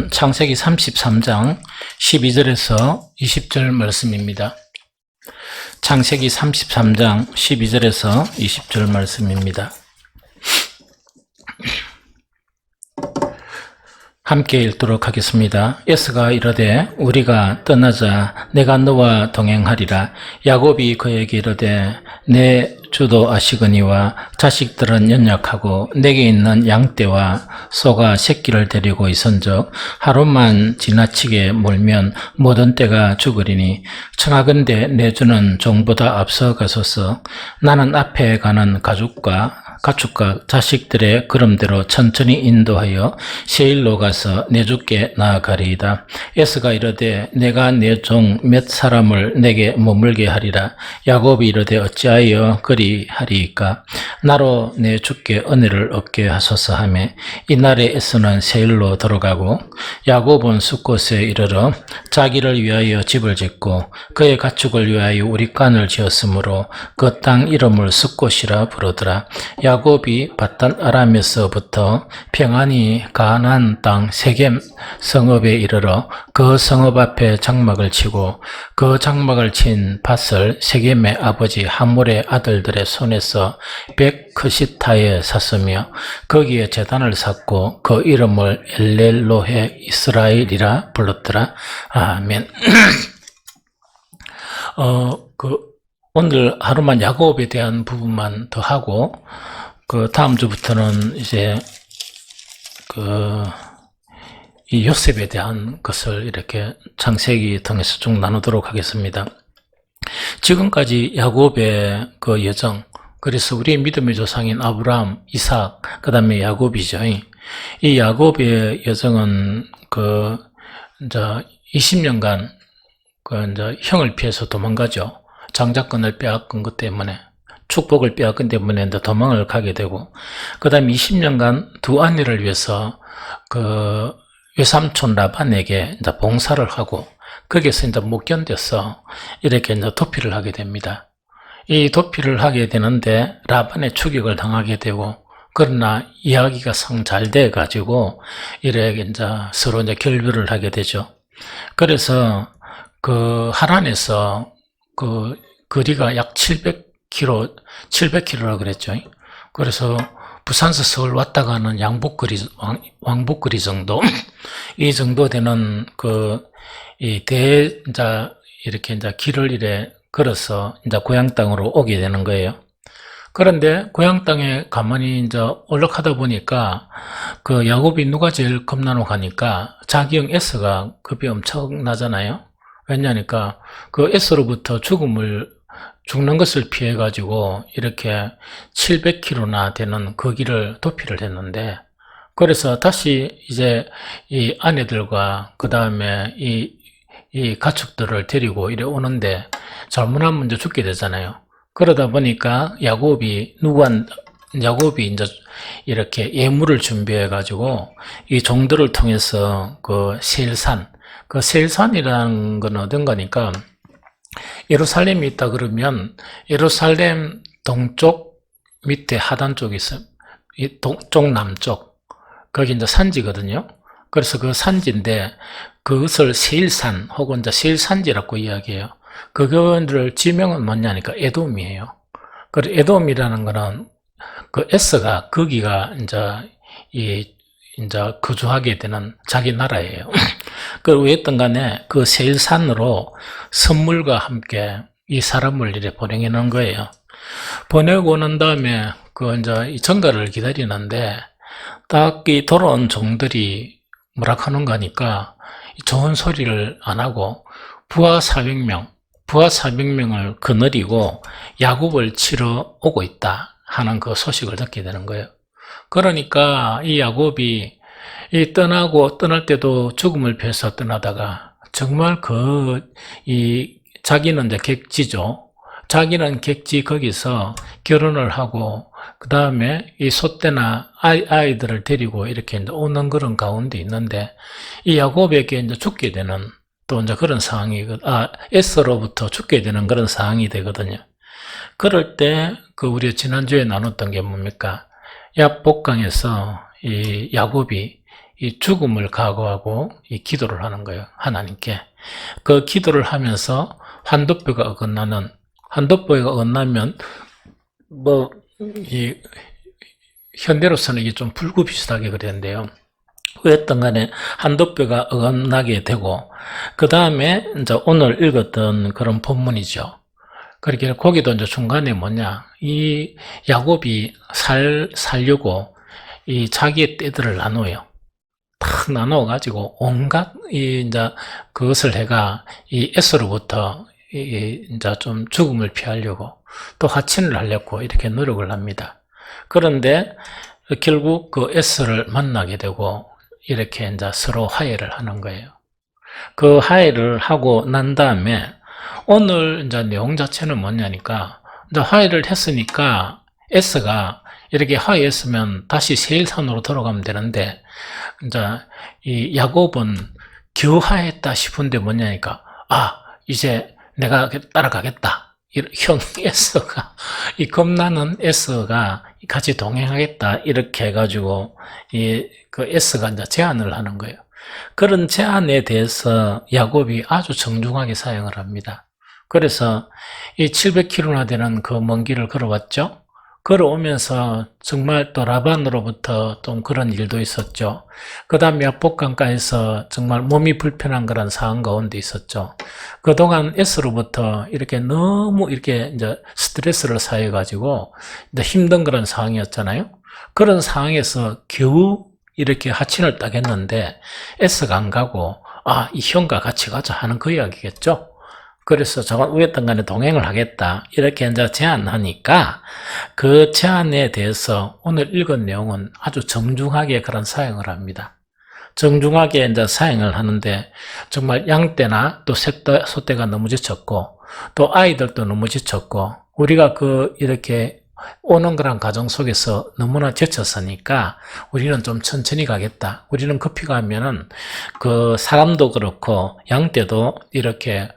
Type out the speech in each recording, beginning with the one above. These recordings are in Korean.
말씀은 창세기 33장 12절에서 20절 말씀입니다. 창세기 33장 12절에서 20절 말씀입니다. 함께 읽도록 하겠습니다. 에서가 이르되 우리가 떠나자 내가 너와 동행하리라. 야곱이 그에게 이르되 내 주도 아시거니와 자식들은 연약하고 내게 있는 양떼와 소가 새끼를 데리고 있은즉 하루만 지나치게 몰면 모든 떼가 죽으리니 청하건대 내 주는 종보다 앞서 가소서. 나는 앞에 가는 가축과 자식들의 걸음대로 천천히 인도하여 세일로 가서 내 주께 나아가리이다. 에서가 이르되 내가 내 종 몇 사람을 내게 머물게 하리라. 야곱이 이르되 어찌하여 그리 하리이까. 나로 내 주께 은혜를 얻게 하소서 하매 이날에 에서는 세일로 들어가고 야곱은 숫곳에 이르러 자기를 위하여 집을 짓고 그의 가축을 위하여 우리간을 지었으므로 그 땅 이름을 숫곳이라 부르더라. 야곱이 밧단 아람에서부터 평안히 가나안 땅 세겜 성읍에 이르러 그 성읍 앞에 장막을 치고 그 장막을 친 밭을 세겜의 아버지 하몰의 아들들의 손에서 벳크시타에 샀으며 거기에 제단을 샀고 그 이름을 엘렐로헤 이스라엘이라 불렀더라. 아멘. 오늘 하루만 야곱에 대한 부분만 더 하고 다음 주부터는 이제 이 요셉에 대한 것을 이렇게 창세기 통해서 쭉 나누도록 하겠습니다. 지금까지 야곱의 그 여정, 그래서 우리의 믿음의 조상인 아브라함, 이삭, 그 다음에 야곱이죠. 이 야곱의 여정은 이제 20년간 이제 형을 피해서 도망가죠. 장자권을 빼앗긴 것 때문에, 축복을 빼앗긴 때문에 이제 도망을 가게 되고, 그 다음에 20년간 두 아내를 위해서 외삼촌 라반에게 이제 봉사를 하고, 거기서 이제 못 견뎌서 이렇게 이제 도피를 하게 됩니다. 이 도피를 하게 되는데 라반의 추격을 당하게 되고, 그러나 이야기가 성 잘 돼 가지고 이렇게 이제 서로 이제 결별을 하게 되죠. 그래서 하란에서 거리가 약 700km라 그랬죠. 그래서 부산서 서울 왔다 가는 왕복거리 정도, 이 정도 되는 이제 길을 이래 걸어서 이제 고향 땅으로 오게 되는 거예요. 그런데 고향 땅에 가만히 이제 올라가다 보니까 야곱이 누가 제일 겁나노 가니까 자기 형 에서가 겁이 엄청나잖아요. 왜냐니까 에서로부터 죽는 것을 피해 가지고 이렇게 700km나 되는 그 길을 도피를 했는데, 그래서 다시 이제 이 아내들과 그 다음에 이 가축들을 데리고 이래 오는데 잘못하면 이제 죽게 되잖아요. 그러다 보니까 야곱이 이제 이렇게 예물을 준비해 가지고 이 종들을 통해서 세일산이라는 건 어떤 거니까, 예루살렘이 있다 그러면 예루살렘 동쪽 밑에 하단 쪽이 있어요. 이 동쪽 남쪽, 거기 이제 산지거든요. 그래서 그 산지인데 그것을 세일산 혹은 이제 세일산지라고 이야기해요. 그거를 지명은 뭐냐니까 에돔이에요. 그리고 에돔이라는 거는 에서가 거기가 이제 거주하게 되는 자기 나라예요. 그리고 어쨌든 간에 그 세일산으로 선물과 함께 이 사람을 이렇게 보내게 놓은 거예요. 보내고 난 다음에 이제 이 전가를 기다리는데 딱 이 돌아온 종들이 뭐라 하는가 하니까 좋은 소리를 안 하고 부하 400명을 거느리고 야곱을 치러 오고 있다 하는 그 소식을 듣게 되는 거예요. 그러니까 이 야곱이 떠날 때도 죽음을 피해서 떠나다가 정말 자기는 이제 객지죠. 자기는 객지 거기서 결혼을 하고 그 다음에 이 소떼나 아이들을 데리고 이렇게 이제 오는 그런 가운데 있는데, 이 야곱에게 이제 죽게 되는 또 이제 그런 상황이, 에서로부터 죽게 되는 그런 상황이 되거든요. 그럴 때 우리 지난주에 나눴던 게 뭡니까? 야복강에서 이 야곱이 이 죽음을 각오하고 이 기도를 하는 거예요. 하나님께. 그 기도를 하면서 환도뼈가 어긋나면 뭐 이 현대로서는 이게 좀 불구비슷하게 그랬는데요. 어쨌든 간에 한도뼈가 어긋나게 되고, 그 다음에 이제 오늘 읽었던 그런 본문이죠. 그렇게 거기도 이제 중간에 이 야곱이 살려고 이 자기의 떼들을 나눠요. 탁 나눠가지고 온갖 이제 그것을 해가 이 에서로부터 이제 좀 죽음을 피하려고 또 하친을 하려고 이렇게 노력을 합니다. 그런데 결국 그 에서를 만나게 되고 이렇게 이제 서로 화해를 하는 거예요. 그 화해를 하고 난 다음에 오늘 이제 내용 자체는 뭐냐니까, 이제 화해를 했으니까 에서가 이렇게 화해했으면 다시 세일산으로 돌아가면 되는데, 이제 이 야곱은 겨우 화해했다 싶은데 뭐냐니까, 이제 내가 따라가겠다. 형 에서가, 이 겁나는 에서가 같이 동행하겠다. 이렇게 해가지고, 그 에서가 이제 제안을 하는 거예요. 그런 제안에 대해서 야곱이 아주 정중하게 사용을 합니다. 그래서 이 700km나 되는 그 먼 길을 걸어왔죠. 걸어오면서 정말 또 라반으로부터 좀 그런 일도 있었죠. 그 다음에 야복강가에서 정말 몸이 불편한 그런 상황 가운데 있었죠. 그동안 에스로부터 이렇게 너무 이렇게 이제 스트레스를 사해가지고 이제 힘든 그런 상황이었잖아요. 그런 상황에서 겨우 이렇게 하친을 딱 했는데 에스가 안 가고 이 형과 같이 가자 하는 그 이야기겠죠. 그래서 저가 우였던 간에 동행을 하겠다. 이렇게 이제 제안하니까 그 제안에 대해서 오늘 읽은 내용은 아주 정중하게 그런 사용을 합니다. 정중하게 이제 사용을 하는데 정말 양떼나 또 소떼가 너무 지쳤고 또 아이들도 너무 지쳤고 우리가 이렇게 오는 그런 과정 속에서 너무나 지쳤으니까 우리는 좀 천천히 가겠다. 우리는 급히 가면은 그 사람도 그렇고 양떼도 이렇게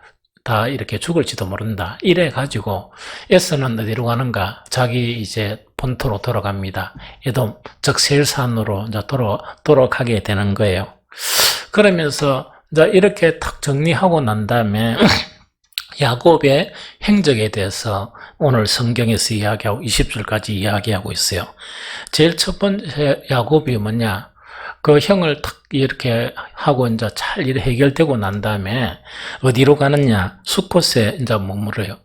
다 이렇게 죽을지도 모른다. 이래 가지고 에서는 어디로 가는가? 자기 이제 본토로 돌아갑니다. 에돔, 즉 세일산으로 이제 돌아가게 되는 거예요. 그러면서 이제 이렇게 딱 정리하고 난 다음에 야곱의 행적에 대해서 오늘 성경에서 이야기하고 20절까지 이야기하고 있어요. 제일 첫 번째 야곱이 뭐냐? 그 형을 탁 이렇게 하고 이제 잘 해결되고 난 다음에 어디로 가느냐? 숫곳에 이제 머물러요.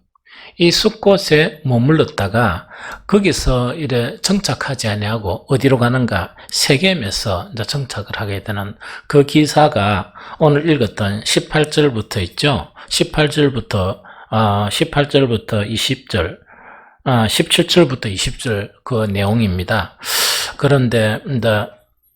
이 숫곳에 머물렀다가 거기서 이래 정착하지 아니하고 어디로 가는가? 세겜에서 이제 정착을 하게 되는 그 기사가 오늘 읽었던 18절부터 있죠. 18절부터 20절, 17절부터 20절 그 내용입니다. 그런데 이제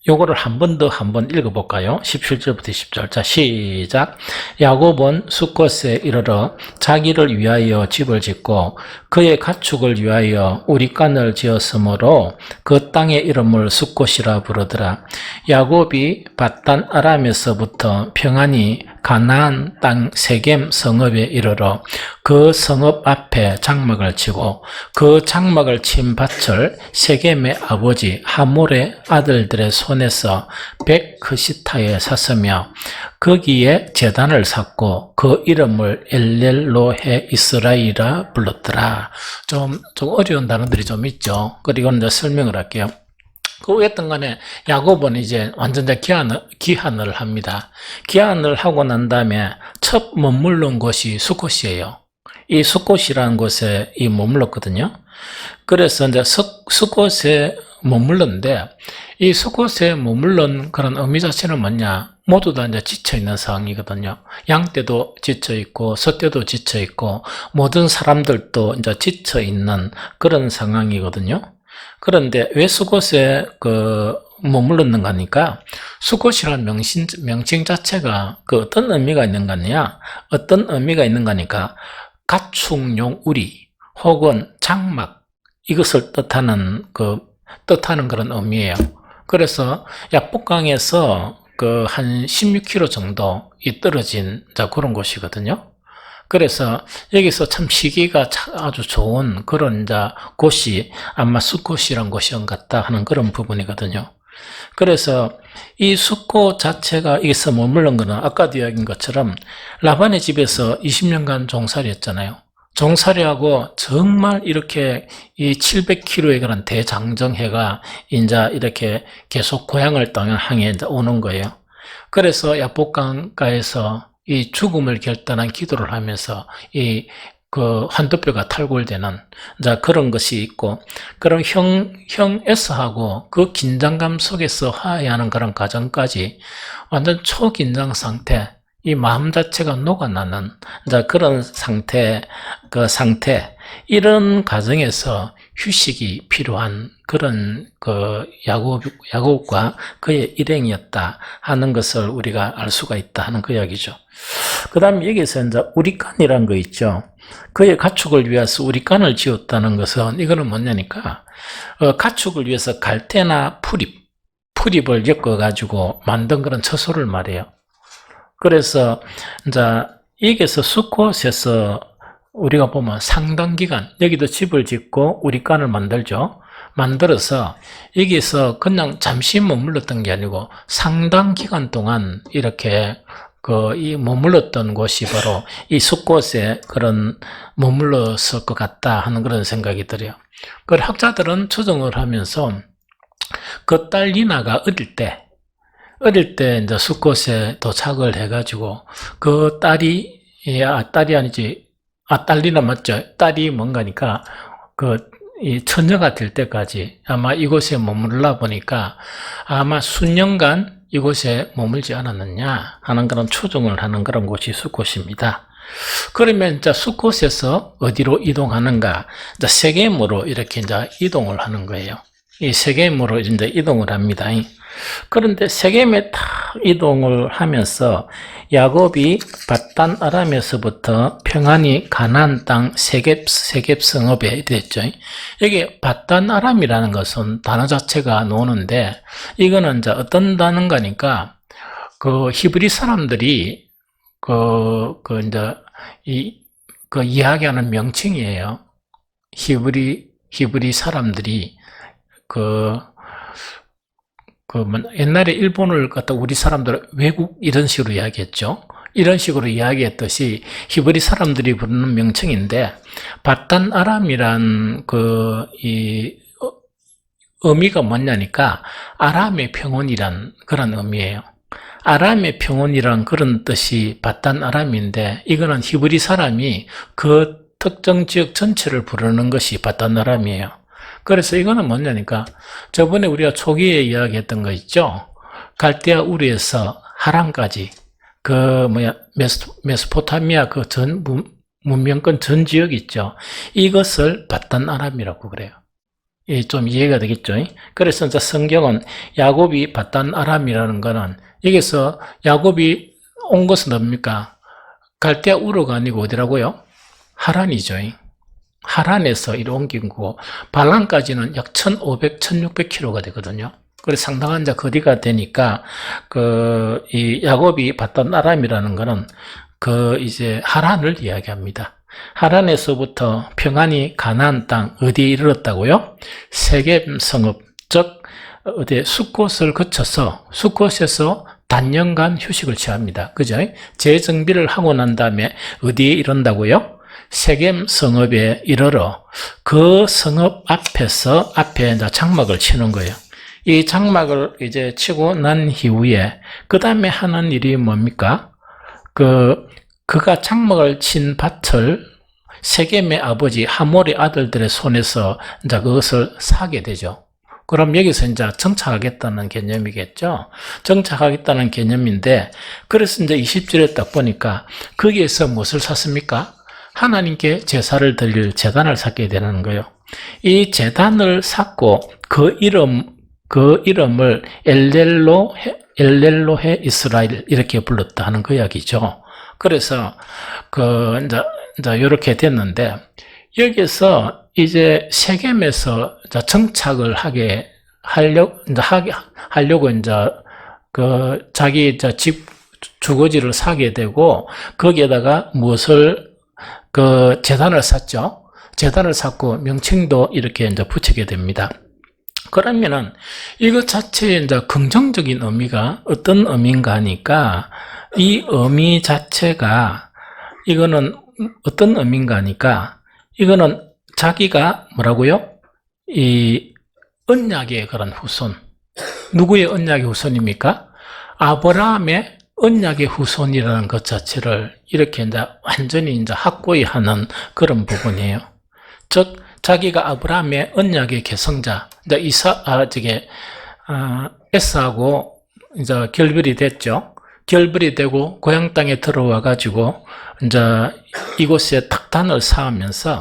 요거를 한 번 읽어볼까요? 17절부터 20절. 자, 시작. 야곱은 숫곳에 이르러 자기를 위하여 집을 짓고 그의 가축을 위하여 우리간을 지었으므로 그 땅의 이름을 숫곳이라 부르더라. 야곱이 밧단 아람에서부터 평안히 가나안 땅 세겜 성읍에 이르러 그 성읍 앞에 장막을 치고 그 장막을 친 밭을 세겜의 아버지 하몰의 아들들의 손에서 백크시타에 샀으며 거기에 제단을 샀고 그 이름을 엘렐로헤 이스라엘이라 불렀더라. 좀 어려운 단어들이 좀 있죠. 그리고 이제 설명을 할게요. 어쨌든 간에 야곱은 이제 완전 기한을 합니다. 기한을 하고 난 다음에 첫 머물른 곳이 숫곳이에요. 이 숫곳이라는 곳에 머물렀거든요. 그래서 이제 숫곳에 머물렀는데 이 숫곳에 머물른 그런 의미 자체는 뭐냐? 모두 다 이제 지쳐있는 상황이거든요. 양떼도 지쳐있고, 소떼도 지쳐있고, 모든 사람들도 이제 지쳐있는 그런 상황이거든요. 그런데 왜 숫곳에 머물렀는가 하니까 숫곳이라는 명칭 자체가 어떤 의미가 있는가 하냐? 어떤 의미가 있는가 하니까 가축용 우리 혹은 장막 이것을 뜻하는 그런 의미예요. 그래서 야복강에서 한 16km 정도 떨어진 그런 곳이거든요. 그래서 여기서 참 시기가 아주 좋은 그런 곳이 아마 숫곳이란 곳이었던 것 같다 하는 그런 부분이거든요. 그래서 이 숙고 자체가 여기서 머무른 거는 아까도 이야기한 것처럼 라반의 집에서 20년간 종살이했잖아요. 종살이하고 정말 이렇게 이 700km에 그런 대장정해가 이제 이렇게 계속 고향을 향해 이제 오는 거예요. 그래서 야복강가에서 이 죽음을 결단한 기도를 하면서 그 환도뼈가 탈골되는 자 그런 것이 있고, 그런 형 S하고 그 긴장감 속에서 화해하는 그런 과정까지 완전 초긴장 상태, 이 마음 자체가 녹아나는 자 그런 상태, 이런 과정에서 휴식이 필요한 그런 그 야곱과 그의 일행이었다 하는 것을 우리가 알 수가 있다 하는 그 이야기죠. 그 다음에 여기서 이제 우리간이라는 거 있죠. 그의 가축을 위해서 우리간을 지었다는 것은 이거는 뭐냐니까, 가축을 위해서 갈대나 풀잎을 엮어가지고 만든 그런 처소를 말해요. 그래서 이제 여기서 수컷에서 우리가 보면 상당 기간, 여기도 집을 짓고 우리간을 만들죠. 만들어서 여기서 그냥 잠시 머물렀던 게 아니고 상당 기간 동안 이렇게 이 머물렀던 곳이 바로 이 숲곳에 그런 머물렀을 것 같다 하는 그런 생각이 들어요. 그 학자들은 추정을 하면서 그 딸 리나가 어릴 때 이제 숲곳에 도착을 해가지고 그 딸이 딸 리나 맞죠? 딸이 뭔가니까 이 처녀가 될 때까지 아마 이곳에 머물러 보니까 아마 수년간 이곳에 머물지 않았느냐 하는 그런 추정을 하는 그런 곳이 숫곳입니다. 그러면 이제 숫곳에서 어디로 이동하는가? 이제 세겜으로 이렇게 이제 이동을 하는 거예요. 이 세겜으로 이제 이동을 합니다. 그런데 세겜에 딱 이동을 하면서 야곱이 밧단 아람에서부터 평안히 가나안 땅 세겜 성읍에 됐죠. 여기 밧단 아람이라는 것은 단어 자체가 나오는데, 이거는 이제 어떤 단어인가니까 그 히브리 사람들이 이야기하는 명칭이에요. 히브리 사람들이 옛날에 일본을 갖다 우리 사람들 외국 이런 식으로 이야기했죠. 이런 식으로 이야기했듯이 히브리 사람들이 부르는 명칭인데, 밧단 아람이란 의미가 뭐냐니까 아람의 평온이란 그런 의미예요. 아람의 평온이란 그런 뜻이 밧단 아람인데, 이거는 히브리 사람이 그 특정 지역 전체를 부르는 것이 밧단 아람이에요. 그래서 이거는 뭐냐니까 저번에 우리가 초기에 이야기했던 거 있죠. 갈대아 우르에서 하란까지 메소포타미아 그 전 문명권 전 지역 있죠. 이것을 밧단 아람이라고 그래요. 좀 이해가 되겠죠? 그래서 이제 성경은 야곱이 밧단 아람이라는 거는 여기서 야곱이 온 것은 뭡니까? 갈대아 우르가 아니고 어디라고요? 하란이죠. 하란에서 이리 옮긴 거고, 발란까지는 약 1,500, 1,600km가 되거든요. 그래서 상당한 거리가 되니까, 이 야곱이 밧단 아람이라는 거는 이제 하란을 이야기합니다. 하란에서부터 평안히 가나안 땅, 어디에 이르렀다고요? 세겜 성읍, 즉, 숫곳을 거쳐서, 숫곳에서 단년간 휴식을 취합니다. 그죠? 재정비를 하고 난 다음에 어디에 이른다고요? 세겜 성읍에 이르러 그 성읍 앞에 이제 장막을 치는 거예요. 이 장막을 이제 치고 난 이후에 그 다음에 하는 일이 뭡니까? 그가 장막을 친 밭을 세겜의 아버지 하몰의 아들들의 손에서 이제 그것을 사게 되죠. 그럼 여기서 이제 정착하겠다는 개념이겠죠. 정착하겠다는 개념인데, 그래서 이제 20절에 딱 보니까 거기에서 무엇을 샀습니까? 하나님께 제사를 드릴 제단을 쌓게 되는 거예요. 이 제단을 쌓고 그 이름을 엘렐로헤 이스라엘 이렇게 불렀다 하는 그 이야기죠. 그래서 이제 이렇게 됐는데, 여기서 이제 세겜에서 정착을 하려고 이제 자기 집 주거지를 사게 되고, 거기에다가 무엇을 제단을 쌓죠. 제단을 쌓고 명칭도 이렇게 이제 붙이게 됩니다. 그러면은 이것 자체에 이제 긍정적인 의미가 어떤 의미인가 하니까 이 의미 자체가 이거는 어떤 의미인가 하니까 이거는 자기가 뭐라고요? 이 언약의 그런 후손. 누구의 언약의 후손입니까? 아브라함의 언약의 후손이라는 것 자체를 이렇게 이제 완전히 이제 확고히 하는 그런 부분이에요. 즉, 자기가 아브라함의 언약의 계승자, 이제 에스하고 이제 결별이 됐죠. 결별이 되고 고향 땅에 들어와 가지고 이제 이곳에 탁단을 쌓으면서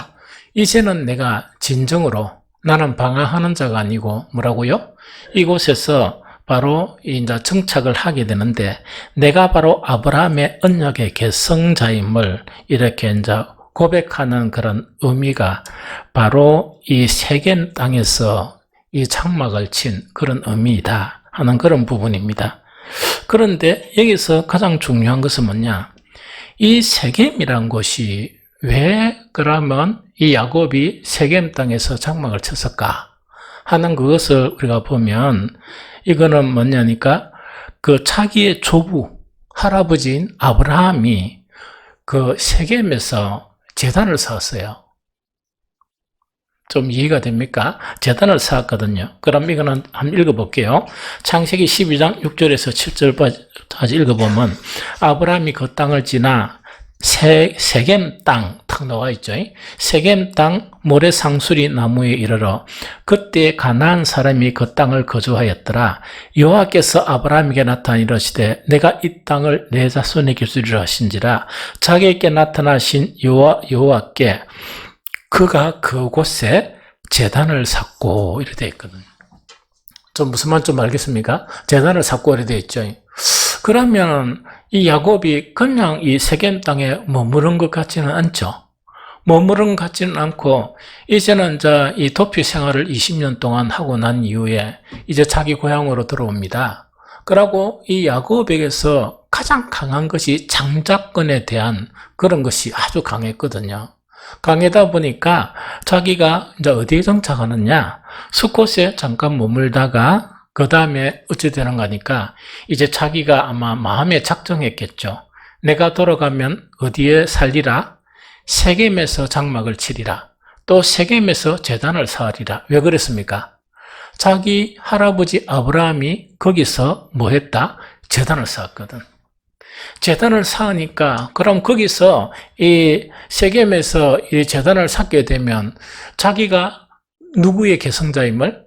이제는 내가 진정으로 나는 방황하는 자가 아니고 뭐라고요? 이곳에서 바로 이제 정착을 하게 되는데 내가 바로 아브라함의 언약의 계승자임을 이렇게 이제 고백하는 그런 의미가 바로 이 세겜 땅에서 이 장막을 친 그런 의미이다 하는 그런 부분입니다. 그런데 여기서 가장 중요한 것은 뭐냐? 이 세겜이란 곳이 왜 그러면 이 야곱이 세겜 땅에서 장막을 쳤을까 하는 그것을 우리가 보면 이거는 뭐냐니까 그 자기의 조부 할아버지인 아브라함이 그 세겜에서 제단을 쌓았어요. 좀 이해가 됩니까? 제단을 쌓았거든요. 그럼 이거는 한번 읽어볼게요. 창세기 12장 6절에서 7절까지 읽어보면 아브라함이 그 땅을 지나 세겜 땅 탁 나와 있죠. 세겜 땅 모래상수리 나무에 이르러 그때 가나안 사람이 그 땅을 거주하였더라. 여호와께서 아브라함에게 나타나 이르시되 내가 이 땅을 내 자손에게 주리라 하신지라. 자기에게 나타나신 여호와께 그가 그곳에 제단을 쌓고 이렇게 되어 있거든요. 좀 무슨 말 좀 알겠습니까? 제단을 쌓고 이렇게 되어 있죠. 그러면 이 야곱이 그냥 이 세겜 땅에 머무른 것 같지는 않죠. 머무른 것 같지는 않고 이제는 이제 이 도피 생활을 20년 동안 하고 난 이후에 이제 자기 고향으로 들어옵니다. 그러고 이 야곱에게서 가장 강한 것이 장자권에 대한 그런 것이 아주 강했거든요. 강하다 보니까 자기가 이제 어디에 정착하느냐? 수콧에 잠깐 머물다가 그 다음에 어찌 되는 거니까 이제 자기가 아마 마음에 작정했겠죠. 내가 돌아가면 어디에 살리라? 세겜에서 장막을 치리라. 또 세겜에서 제단을 쌓으리라. 왜 그랬습니까? 자기 할아버지 아브라함이 거기서 뭐 했다? 제단을 쌓았거든. 제단을 쌓으니까 그럼 거기서 이 세겜에서 이 제단을 쌓게 되면 자기가 누구의 계승자임을?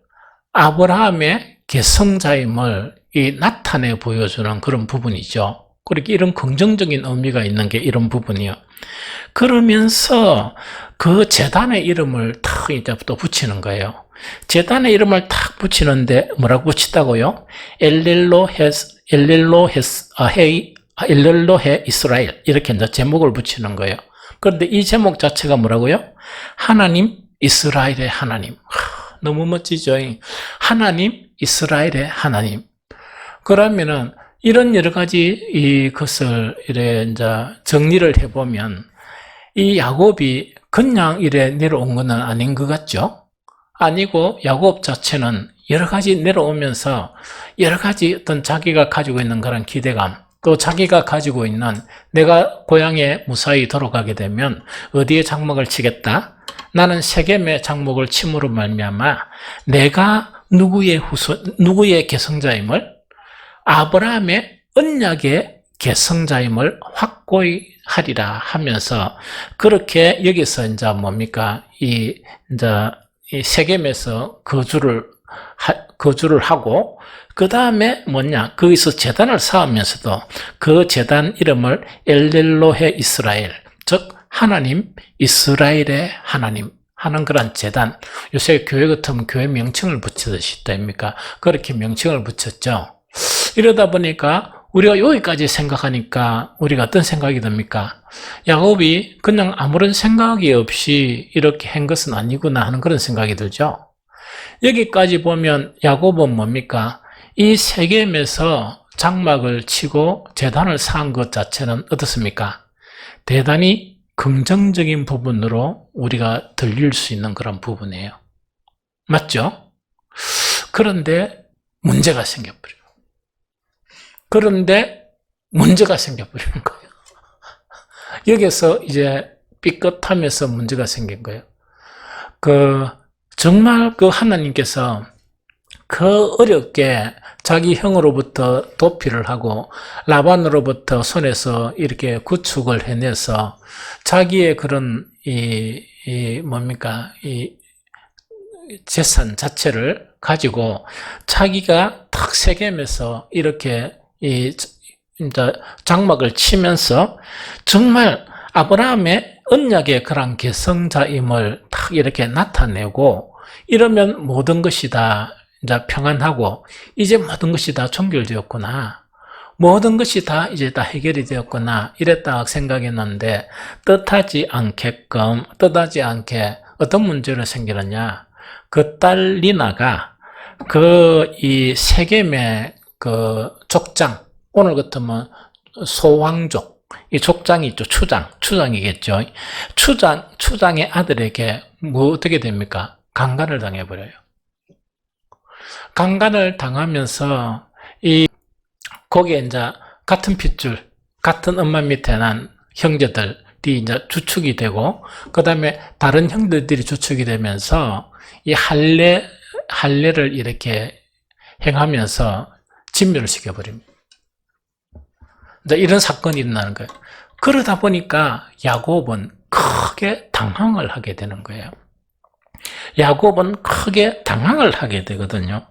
아브라함의 계승자임을 이 나타내 보여주는 그런 부분이죠. 그렇게 이런 긍정적인 의미가 있는 게 이런 부분이요. 그러면서 그 제단의 이름을 탁 이제 또 붙이는 거예요. 제단의 이름을 탁 붙이는데 뭐라고 붙이다고요? 엘렐로헤 이스라엘 이렇게 이제 제목을 붙이는 거예요. 그런데 이 제목 자체가 뭐라고요? 하나님 이스라엘의 하나님. 너무 멋지죠? 하나님 이스라엘의 하나님. 그러면은 이런 여러 가지 이것을 이래 이제 정리를 해보면 이 야곱이 그냥 이래 내려온 건 아닌 것 같죠? 아니고 야곱 자체는 여러 가지 내려오면서 여러 가지 어떤 자기가 가지고 있는 그런 기대감, 또 자기가 가지고 있는 내가 고향에 무사히 돌아가게 되면 어디에 장막을 치겠다? 나는 세겜의 장막을 침으로 말미암아 내가 누구의 계승자임을? 아브라함의 언약의 계승자임을 확고히 하리라 하면서 그렇게 여기서 이제 뭡니까? 이 세겜에서 거주를 하고 그 다음에 뭐냐? 거기서 제단을 쌓으면서도 그 제단 이름을 엘렐로헤 이스라엘, 즉 하나님 이스라엘의 하나님 하는 그런 제단. 요새 교회 같으면 교회 명칭을 붙이듯이 됩니까? 그렇게 명칭을 붙였죠. 이러다 보니까 우리가 여기까지 생각하니까 우리가 어떤 생각이 듭니까? 야곱이 그냥 아무런 생각이 없이 이렇게 한 것은 아니구나 하는 그런 생각이 들죠. 여기까지 보면 야곱은 뭡니까? 이 세겜에서 장막을 치고 제단을 쌓은 것 자체는 어떻습니까? 대단히 긍정적인 부분으로 우리가 들릴 수 있는 그런 부분이에요. 맞죠? 그런데 문제가 생겨버려요. 그런데 문제가 생겨버리는 거예요. 여기서 이제 삐끗하면서 문제가 생긴 거예요. 정말 하나님께서 어렵게 자기 형으로부터 도피를 하고 라반으로부터 손에서 이렇게 구축을 해내서 자기의 그런 재산 자체를 가지고 자기가 탁 세겜에서 이렇게 장막을 치면서 정말 아브라함의 언약의 그런 계승자임을 탁 이렇게 나타내고, 이러면 모든 것이 다 이제 평안하고 이제 모든 것이 다 종결되었구나, 모든 것이 다 이제 다 해결이 되었구나, 이랬다 생각했는데 뜻하지 않게 어떤 문제가 생기느냐. 그 딸 리나가 이 세겜의 족장, 오늘 같으면 소왕족, 이 족장이 있죠. 추장이겠죠. 추장의 아들에게 어떻게 됩니까? 강간을 당해버려요. 강간을 당하면서 거기에 이제 같은 핏줄, 같은 엄마 밑에 난 형제들이 이제 주축이 되고, 그 다음에 다른 형제들이 주축이 되면서 이 할례를 이렇게 행하면서 진멸을 시켜버립니다. 이제 이런 사건이 일어나는 거예요. 그러다 보니까 야곱은 크게 당황을 하게 되는 거예요. 야곱은 크게 당황을 하게 되거든요.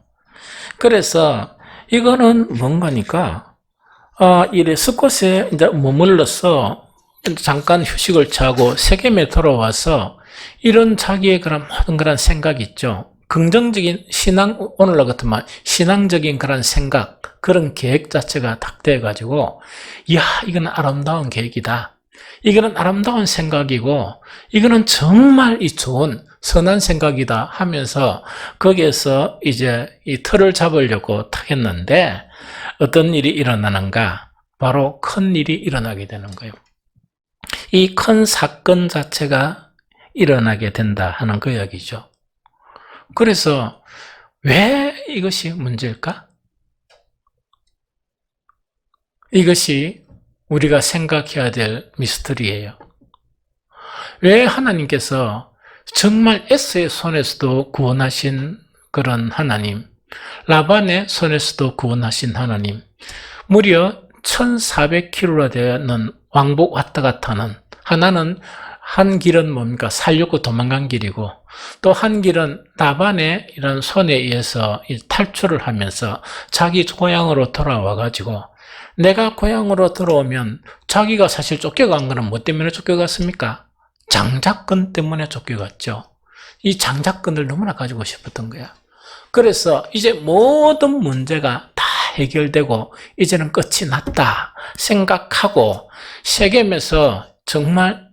그래서 이거는 뭔가니까, 이래 스콧에 이제 머물러서 잠깐 휴식을 취하고 세겜에 돌아와서 이런 자기의 그런 모든 그런 생각이 있죠. 긍정적인 오늘날 같으면 신앙적인 그런 생각, 그런 계획 자체가 딱 돼가지고, 이야, 이건 아름다운 계획이다. 이거는 아름다운 생각이고, 이거는 정말 좋은 선한 생각이다 하면서 거기에서 이제 이 틀을 잡으려고 탁 했는데 어떤 일이 일어나는가? 바로 큰 일이 일어나게 되는 거예요. 이 큰 사건 자체가 일어나게 된다 하는 그 이야기죠. 그래서 왜 이것이 문제일까? 이것이 우리가 생각해야 될 미스터리예요. 왜 하나님께서 정말 에스의 손에서도 구원하신 그런 하나님, 라반의 손에서도 구원하신 하나님, 무려 1400km나 되는 왕복 왔다 갔다 하는, 하나는 한 길은 뭡니까? 살려고 도망간 길이고, 또 한 길은 라반의 이런 손에 의해서 탈출을 하면서 자기 고향으로 돌아와가지고, 내가 고향으로 들어오면 자기가 사실 쫓겨간 거는 뭐 때문에 쫓겨갔습니까? 장자권 때문에 쫓겨갔죠. 이 장자권을 너무나 가지고 싶었던 거야. 그래서 이제 모든 문제가 다 해결되고 이제는 끝이 났다 생각하고 세겜에서 정말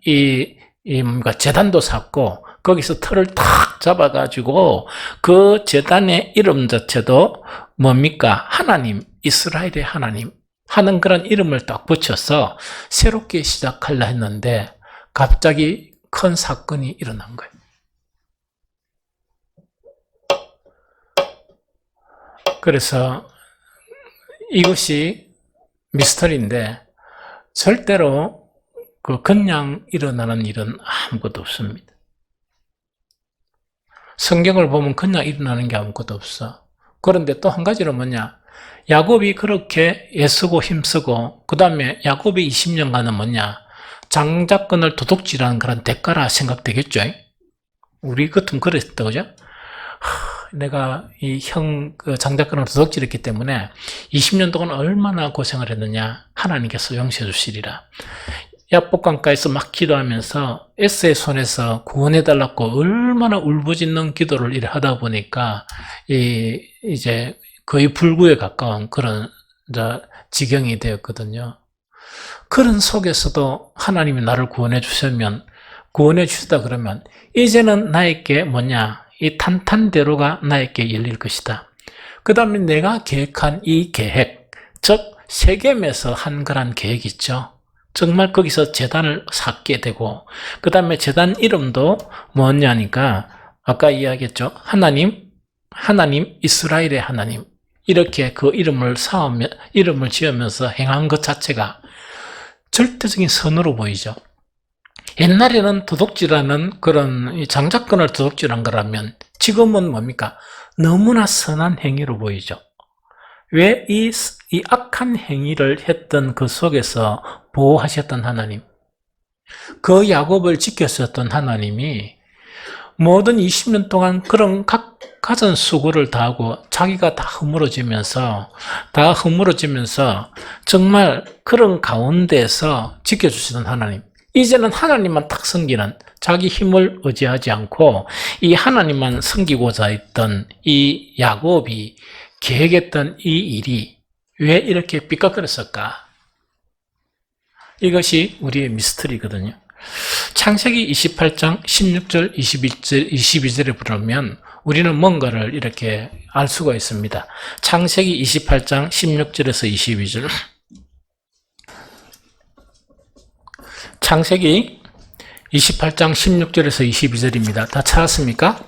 제단도 샀고 거기서 틀을 탁 잡아가지고 그 제단의 이름 자체도 뭡니까? 하나님, 이스라엘의 하나님 하는 그런 이름을 딱 붙여서 새롭게 시작하려 했는데 갑자기 큰 사건이 일어난 거예요. 그래서 이것이 미스터리인데 절대로 그냥 일어나는 일은 아무것도 없습니다. 성경을 보면 그냥 일어나는 게 아무것도 없어. 그런데 또 한 가지는 뭐냐? 야곱이 그렇게 애쓰고 힘쓰고 그 다음에 야곱이 20년간은 뭐냐? 장자권을 도둑질하는 그런 대가라 생각되겠죠? 우리 같으면 그랬다, 그죠? 내가 이 장자권을 도둑질했기 때문에 20년 동안 얼마나 고생을 했느냐? 하나님께서 용서해 주시리라. 야복강가에서 막 기도하면서 에스의 손에서 구원해달라고 얼마나 울부짖는 기도를 이래 하다 보니까 이제 거의 불구에 가까운 그런 지경이 되었거든요. 그런 속에서도 하나님이 나를 구원해 주시다 그러면 이제는 나에게 뭐냐? 이 탄탄대로가 나에게 열릴 것이다. 그 다음에 내가 계획한 이 계획, 즉 세겜에서 한 그런 계획 있죠. 정말 거기서 제단을 쌓게 되고 그 다음에 제단 이름도 뭐냐니까 아까 이야기했죠. 하나님 하나님, 이스라엘의 하나님, 이렇게 그 이름을 지으면서 행한 것 자체가 절대적인 선으로 보이죠. 옛날에는 도둑질하는 그런 장자권을 도둑질한 거라면 지금은 뭡니까? 너무나 선한 행위로 보이죠. 왜 이 악한 행위를 했던 그 속에서 보호하셨던 하나님, 그 야곱을 지켰었던 하나님이 모든 20년 동안 그런 갖은 수고를 다하고 자기가 다 허물어지면서 정말 그런 가운데서 지켜주시던 하나님, 이제는 하나님만 딱 섬기는, 자기 힘을 의지하지 않고 이 하나님만 섬기고자 했던 이 야곱이 계획했던 이 일이 왜 이렇게 삐걱거렸을까? 이것이 우리의 미스터리거든요. 창세기 28장 16절, 22절에 보면 우리는 뭔가를 이렇게 알 수가 있습니다. 창세기 28장 16절에서 22절. 창세기 28장 16절에서 22절입니다. 다 찾았습니까?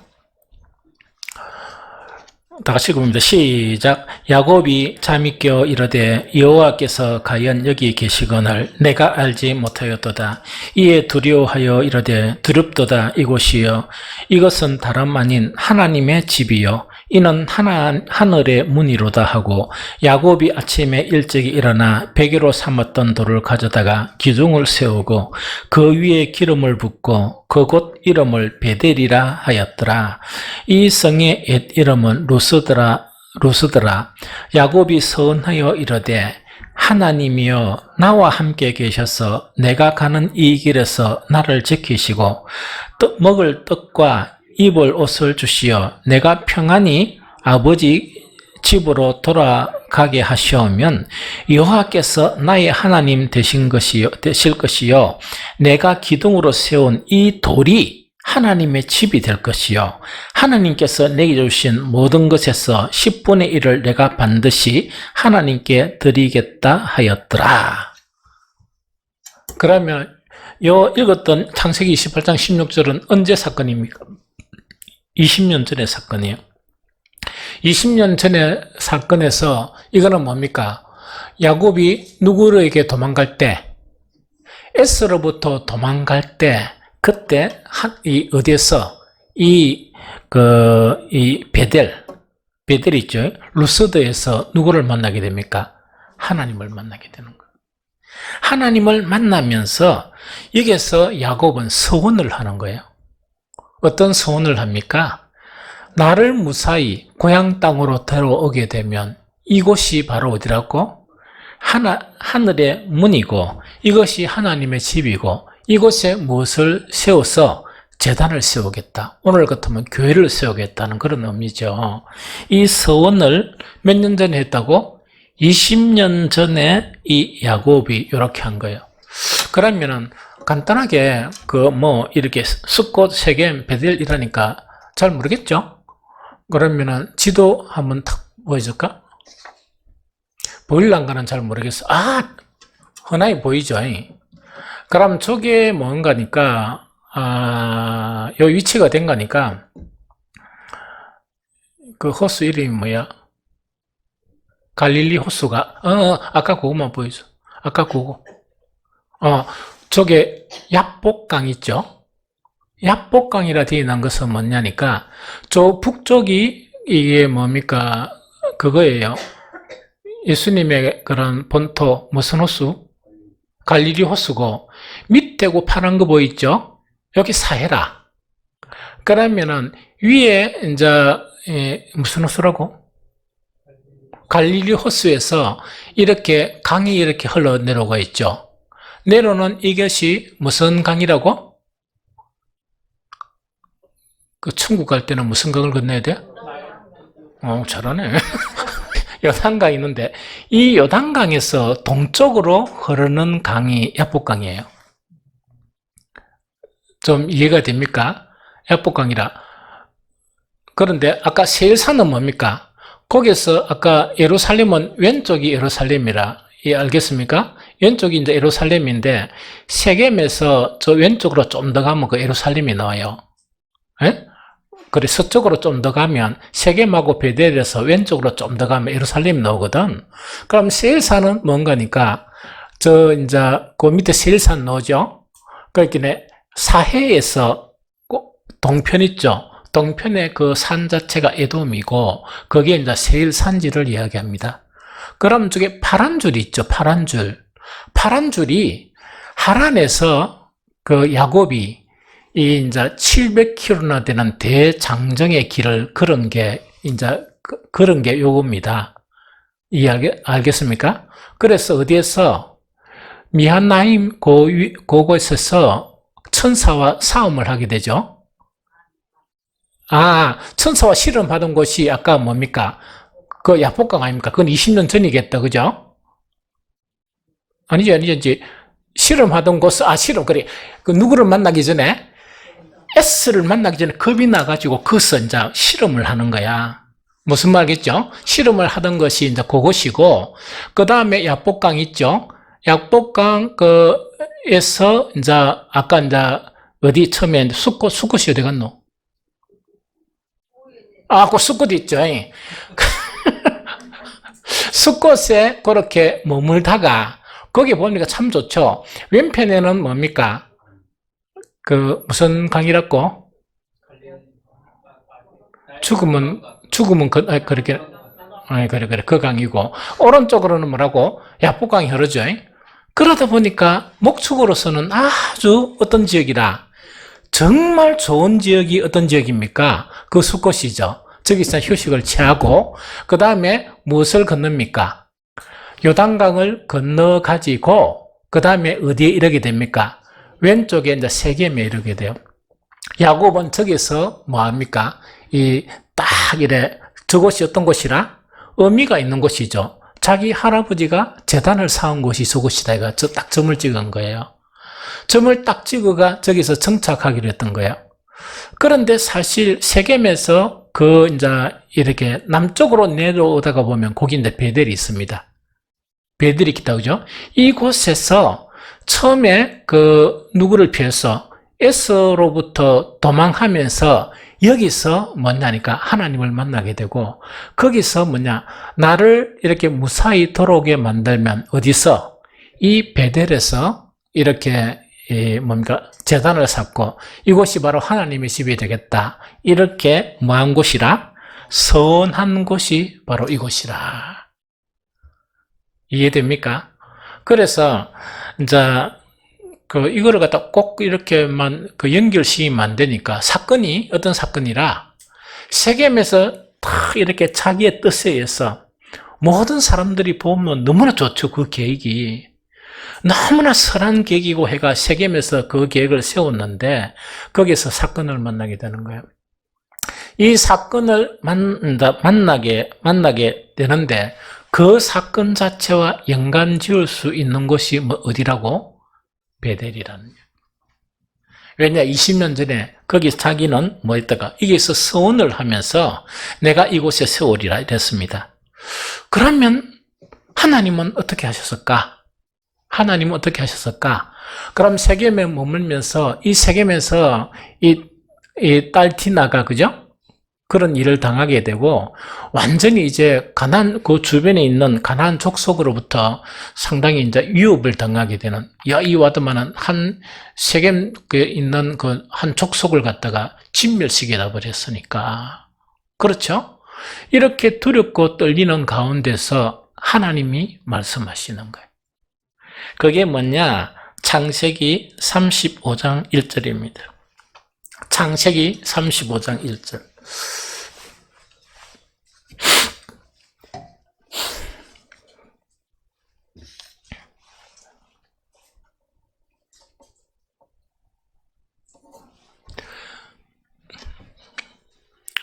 다 같이 봅니다. 시작. 야곱이 잠이 깨어 이르되 여호와께서 과연 여기 계시거늘 내가 알지 못하였도다. 이에 두려워하여 이르되 두렵도다. 이곳이여 이것은 다름 아닌 하나님의 집이요 이는 하늘의 문이로다 하고 야곱이 아침에 일찍이 일어나 베개로 삼았던 돌을 가져다가 기둥을 세우고 그 위에 기름을 붓고 그곳 이름을 베델이라 하였더라. 이 성의 옛 이름은 루스더라. 야곱이 서운하여 이르되 하나님이여 나와 함께 계셔서 내가 가는 이 길에서 나를 지키시고 먹을 떡과 입을 옷을 주시어 내가 평안히 아버지 집으로 돌아가게 하시오면 여호와께서 나의 하나님 되실 것이요 내가 기둥으로 세운 이 돌이 하나님의 집이 될 것이요 하나님께서 내게 주신 모든 것에서 10분의 1을 내가 반드시 하나님께 드리겠다 하였더라. 그러면 읽었던 창세기 28장 16절은 언제 사건입니까? 20년 전의 사건이에요. 20년 전의 사건에서 이거는 뭡니까? 야곱이 누구에게 도망갈 때, 에스로부터 도망갈 때, 그때 어디에서 이 베델 있죠? 루스드에서 누구를 만나게 됩니까? 하나님을 만나게 되는 거예요. 하나님을 만나면서 여기에서 야곱은 서원을 하는 거예요. 어떤 서원을 합니까? 나를 무사히 고향 땅으로 데려오게 되면 이곳이 바로 어디라고? 하늘의 문이고 이것이 하나님의 집이고 이곳에 무엇을 세워서 제단을 세우겠다. 오늘 같으면 교회를 세우겠다는 그런 의미죠. 이 서원을 몇 년 전에 했다고? 20년 전에 이 야곱이 이렇게 한 거예요. 그러면은 간단하게 이렇게 숫꽃 세겜 베델 이라니까 잘 모르겠죠? 그러면은 지도 한번 탁 보여줄까? 보일란가는 잘 모르겠어. 흔하게 보이죠? 그럼 저게 뭔가니까, 요 위치가 된 거니까, 그 호수 이름이 뭐야? 갈릴리 호수가, 아까 그거만 보여줘. 아까 그거. 저게 야복강 있죠? 야복강이라 되어 있는 것은 뭐냐니까, 저 북쪽이 이게 뭡니까? 그거예요. 예수님의 그런 본토, 무슨 호수? 갈릴리 호수고, 밑에고 파란 거 보이죠? 여기 사해라. 그러면은, 위에, 무슨 호수라고? 갈릴리 호수에서 이렇게 강이 이렇게 흘러내려가 있죠. 내려오는 이것이 무슨 강이라고? 그 천국 갈 때는 무슨 강을 건너야 돼? 잘하네. 요단강이 있는데 이 요단강에서 동쪽으로 흐르는 강이 야복강이에요. 좀 이해가 됩니까? 야복강이라. 그런데 아까 세일산은 뭡니까? 거기서 아까 예루살렘은 왼쪽이 예루살렘이라. 알겠습니까? 왼쪽이 이제 예루살렘인데 세겜에서 저 왼쪽으로 좀 더 가면 그 예루살렘이 나와요. 예? 그래 서쪽으로 좀 더 가면 세겜하고 베델에서 왼쪽으로 좀 더 가면 예루살렘이 나오거든. 그럼 세일산은 뭔가니까 저 이제 그 밑에 세일산 나오죠. 그러니까 사해에서 동편 있죠. 동편의 그 산 자체가 에돔이고 거기에 이제 세일 산지를 이야기합니다. 그럼 저게 파란 줄이 있죠. 파란 줄. 파란 줄이 하란에서 그 야곱이 이 이제 700km나 되는 대장정의 길을 걸은 게 이제 그런 게 요겁니다. 알겠습니까? 그래서 어디에서 미한나임 그곳에서 천사와 싸움을 하게 되죠. 천사와 실험하던 곳이 아까 뭡니까? 그 야복강 아닙니까? 그건 20년 전이겠다, 그죠? 아니죠. 이제 실험하던 곳, 그래. 그 누구를 만나기 전에, S를 만나기 전에 겁이 나가지고 거기서 이제 실험을 하는 거야. 무슨 말겠죠? 실험을 하던 것이 이제 그곳이고, 그 다음에 야복강 있죠? 야복강, 에서 이제, 아까 이제, 어디 처음에 수컷이 어디 갔노? 그 숫꽃 있죠. 숫꽃에 그렇게 머물다가, 거기 보니까 참 좋죠. 왼편에는 뭡니까? 무슨 강이라고? 죽음은 그렇게, 그래. 그 강이고, 오른쪽으로는 뭐라고? 야복강이 흐르죠. 그러다 보니까, 목축으로서는 아주 어떤 지역이라, 정말 좋은 지역이 어떤 지역입니까? 그 숫꽃이죠. 저기서 휴식을 취하고 그 다음에 무엇을 건넙니까? 요단강을 건너가지고 그 다음에 어디에 이르게 됩니까? 왼쪽에 이제 세겜에 이르게 돼요. 야곱은 저기서 뭐합니까? 딱 이래 저곳이 어떤 곳이라? 의미가 있는 곳이죠. 자기 할아버지가 제단을 쌓은 곳이 저곳이다. 이거 딱 점을 찍은 거예요. 점을 딱 찍어가 저기서 정착하기로 했던 거예요. 그런데 사실 세겜에서 이제 이렇게 남쪽으로 내려오다가 보면 거기 이제 베델이 있습니다. 베델이 있다, 그죠? 이곳에서 처음에 누구를 피해서 에서로부터 도망하면서 여기서 뭐냐니까 하나님을 만나게 되고 거기서 나를 이렇게 무사히 돌아오게 만들면 어디서? 이 베델에서 이렇게 제단을 쌓고 이곳이 바로 하나님의 집이 되겠다. 이렇게 뭐한 곳이라? 선한 곳이 바로 이곳이라. 이해됩니까? 그래서 이제 이거를 갖다 꼭 이렇게만 연결시키면 안 되니까 사건이 어떤 사건이라 세겜에서 다 이렇게 자기의 뜻에 의해서 모든 사람들이 보면 너무나 좋죠. 그 계획이. 너무나 선한 계획이고 해가 세겜에서 그 계획을 세웠는데 거기서 사건을 만나게 되는 거예요. 이 사건을 만나게 되는데 그 사건 자체와 연관 지을 수 있는 곳이 어디라고? 베델이라는 거예요. 왜냐? 20년 전에 거기 자기는 뭐 했다가 여기서 서원을 하면서 내가 이곳에 세우리라 이랬습니다. 그러면 하나님은 어떻게 하셨을까? 그럼 세겜에 머물면서 이 세겜에서 이 딸티나가 그죠? 그런 일을 당하게 되고 완전히 이제 가나안 그 주변에 있는 가나안 족속으로부터 상당히 이제 위협을 당하게 되는 이 와드만한 한 세겜에 있는 그 한 족속을 갖다가 진멸시켜 버렸으니까 그렇죠? 이렇게 두렵고 떨리는 가운데서 하나님이 말씀하시는 거예요. 그게 뭐냐? 창세기 35장 1절입니다. 창세기 35장 1절.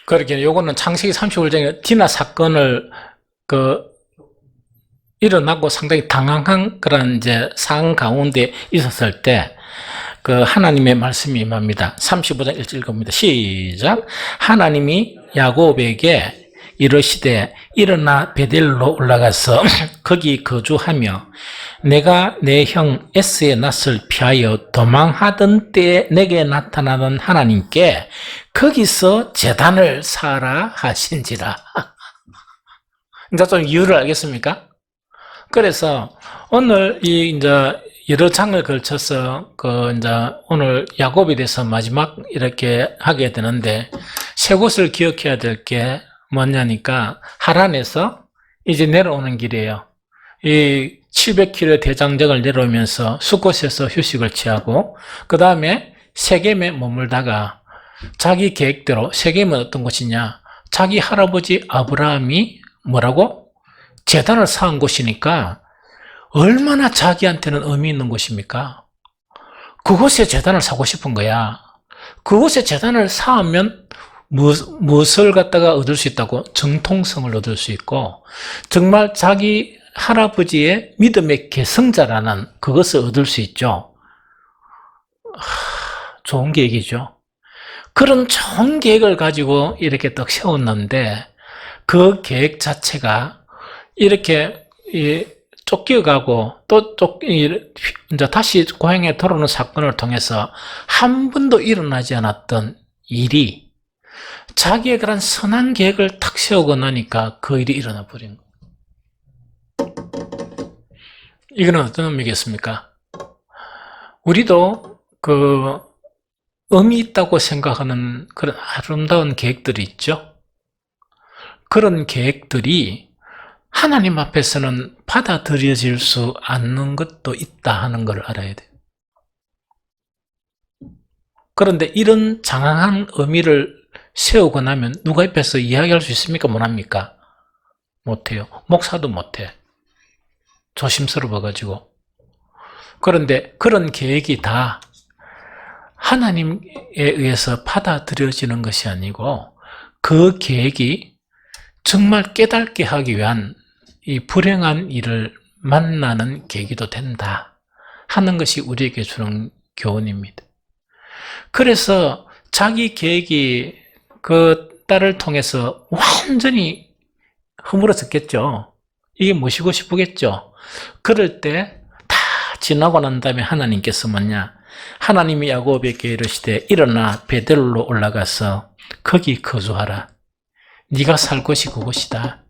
그렇게 요거는 창세기 35장에 디나 사건을 일어나고 상당히 당황한 그런 이제 상황 가운데 있었을 때 하나님의 말씀이 임합니다. 35장 1절 읽습니다. 시작. 하나님이 야곱에게 이르시되 일어나 베델로 올라가서 거기 거주하며 내가 내 형 에스의 낯을 피하여 도망하던 때에 내게 나타나는 하나님께 거기서 제단을 쌓아라 하신지라. 이제 좀 이유를 알겠습니까? 그래서 오늘 이제 여러 장을 걸쳐서 이제 오늘 야곱에 대해서 마지막 이렇게 하게 되는데 세 곳을 기억해야 될 게 뭐냐니까 하란에서 이제 내려오는 길이에요. 이 700km 대장정을 내려오면서 숫곳에서 휴식을 취하고 그 다음에 세겜에 머물다가 자기 계획대로 세겜은 어떤 곳이냐? 자기 할아버지 아브라함이 뭐라고? 제단을 쌓은 곳이니까 얼마나 자기한테는 의미 있는 곳입니까? 그곳에 제단을 사고 싶은 거야. 그곳에 제단을 쌓으면 무엇을 갖다가 얻을 수 있다고? 정통성을 얻을 수 있고 정말 자기 할아버지의 믿음의 계승자라는 그것을 얻을 수 있죠. 좋은 계획이죠. 그런 좋은 계획을 가지고 이렇게 딱 세웠는데 그 계획 자체가 이렇게 쫓겨가고 또 이제 다시 고향에 돌아오는 사건을 통해서 한 번도 일어나지 않았던 일이 자기의 그런 선한 계획을 탁 세우고 나니까 그 일이 일어나 버린 거예요. 이거는 어떤 의미겠습니까? 우리도 의미 있다고 생각하는 그런 아름다운 계획들이 있죠. 그런 계획들이 하나님 앞에서는 받아들여질 수 않는 것도 있다 하는 걸 알아야 돼요. 그런데 이런 장황한 의미를 세우고 나면 누가 옆에서 이야기할 수 있습니까? 못합니까? 못해요. 목사도 못해. 조심스러워가지고. 그런데 그런 계획이 다 하나님에 의해서 받아들여지는 것이 아니고 그 계획이 정말 깨닫게 하기 위한 이 불행한 일을 만나는 계기도 된다 하는 것이 우리에게 주는 교훈입니다. 그래서 자기 계획이 그 딸을 통해서 완전히 허물어졌겠죠. 이게 모시고 싶겠죠. 그럴 때 다 지나고 난 다음에 하나님께서 뭐냐? 하나님이 야곱에게 이르시되 일어나 베델로 올라가서 거기 거주하라. 네가 살 곳이 그곳이다.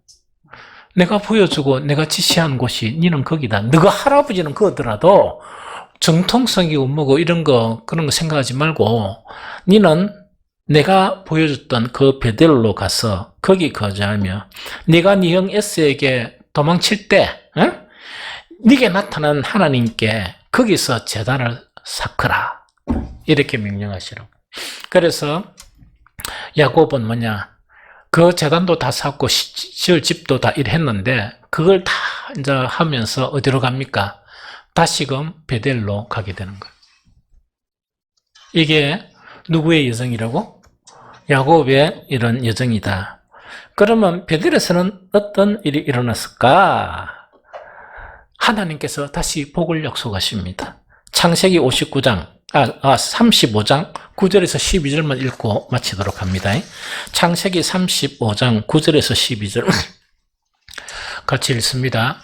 내가 보여주고 내가 지시한 곳이 너는 거기다. 너가 할아버지는 그거더라도 정통성이고 뭐고 이런 거 그런 거 생각하지 말고 너는 내가 보여줬던 그 베델로 가서 거기 거주하며 네가 네 형 에스에게 도망칠 때 네게 나타난 하나님께 거기서 제단을 쌓거라. 이렇게 명령하시라고. 그래서 야곱은 뭐냐? 그 제단도 다 쌓고 지을 집도 다 일했는데 그걸 다 이제 하면서 어디로 갑니까? 다시금 베델로 가게 되는 거예요. 이게 누구의 여정이라고? 야곱의 이런 여정이다. 그러면 베델에서는 어떤 일이 일어났을까? 하나님께서 다시 복을 약속하십니다. 창세기 35장 9절에서 12절만 읽고 마치도록 합니다. 창세기 35장 9절에서 12절 같이 읽습니다.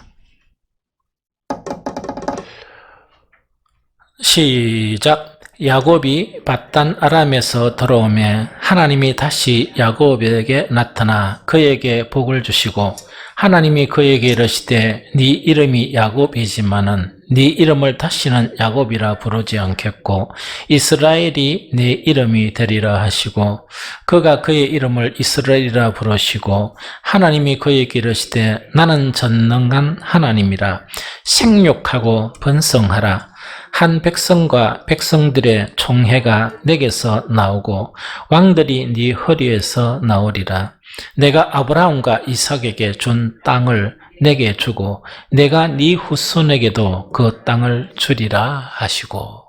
시작. 야곱이 밧단 아람에서 돌아오매 하나님이 다시 야곱에게 나타나 그에게 복을 주시고 하나님이 그에게 이르시되 네 이름이 야곱이지만은 네 이름을 다시는 야곱이라 부르지 않겠고 이스라엘이 네 이름이 되리라 하시고 그가 그의 이름을 이스라엘이라 부르시고 하나님이 그에게 이르시되 나는 전능한 하나님이라 생육하고 번성하라 한 백성과 백성들의 총회가 내게서 나오고 왕들이 네 허리에서 나오리라. 내가 아브라함과 이삭에게 준 땅을 내게 주고 내가 네 후손에게도 그 땅을 주리라 하시고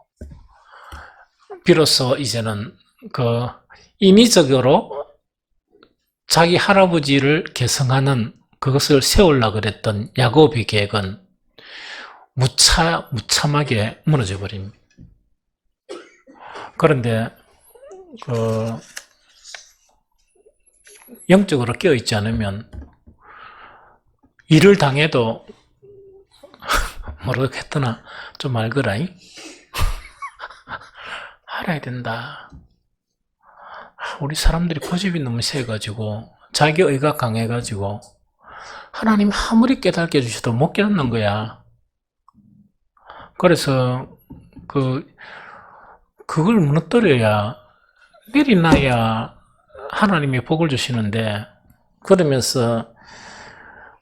비로소 이제는 인위적으로 자기 할아버지를 계승하는 그것을 세우려고 그랬던 야곱의 계획은 무참하게 무너져 버립니다. 그런데 영적으로 깨어있지 않으면 일을 당해도 모르겠더나 좀 알거라이. 알아야 된다. 우리 사람들이 고집이 너무 세가지고 자기 의가 강해가지고 하나님 아무리 깨닫게 해주셔도 못 깨닫는 거야. 그래서 그걸 무너뜨려야 내리놔야 하나님이 복을 주시는데, 그러면서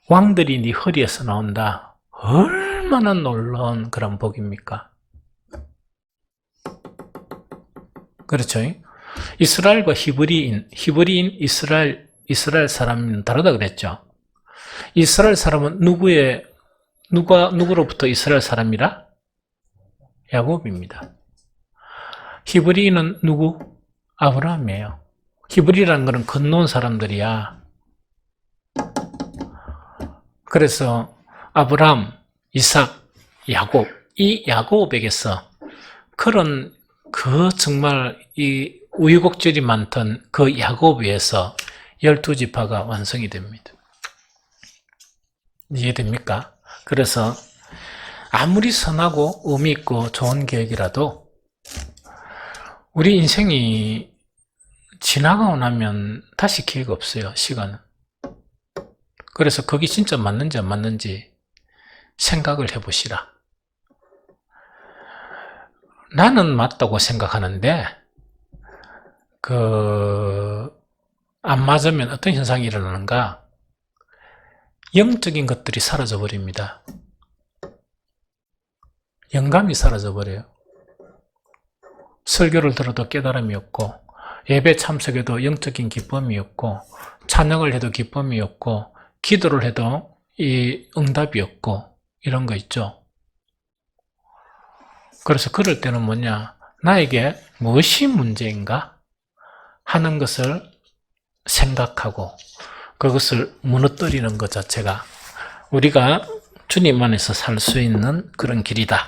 왕들이 네 허리에서 나온다. 얼마나 놀라운 그런 복입니까? 그렇죠? 이스라엘과 히브리인, 이스라엘 사람은 다르다 그랬죠. 이스라엘 사람은 누구로부터 이스라엘 사람이라? 야곱입니다. 히브리인은 누구? 아브라함이에요. 히브리라는 것은 건너온 사람들이야. 그래서 아브라함, 이삭, 야곱, 이 야곱에게서 그런 정말 이 우유곡절이 많던 그 야곱에서 12지파가 완성이 됩니다. 이해됩니까? 그래서 아무리 선하고 의미 있고 좋은 계획이라도 우리 인생이 지나가고 나면 다시 기회가 없어요, 시간은. 그래서 그게 진짜 맞는지 안 맞는지 생각을 해보시라. 나는 맞다고 생각하는데 안 맞으면 어떤 현상이 일어나는가? 영적인 것들이 사라져 버립니다. 영감이 사라져 버려요. 설교를 들어도 깨달음이 없고, 예배 참석해도 영적인 기쁨이 없고, 찬양을 해도 기쁨이 없고, 기도를 해도 이 응답이 없고, 이런 거 있죠. 그래서 그럴 때는 뭐냐? 나에게 무엇이 문제인가? 하는 것을 생각하고 그것을 무너뜨리는 것 자체가 우리가 주님 안에서 살 수 있는 그런 길이다.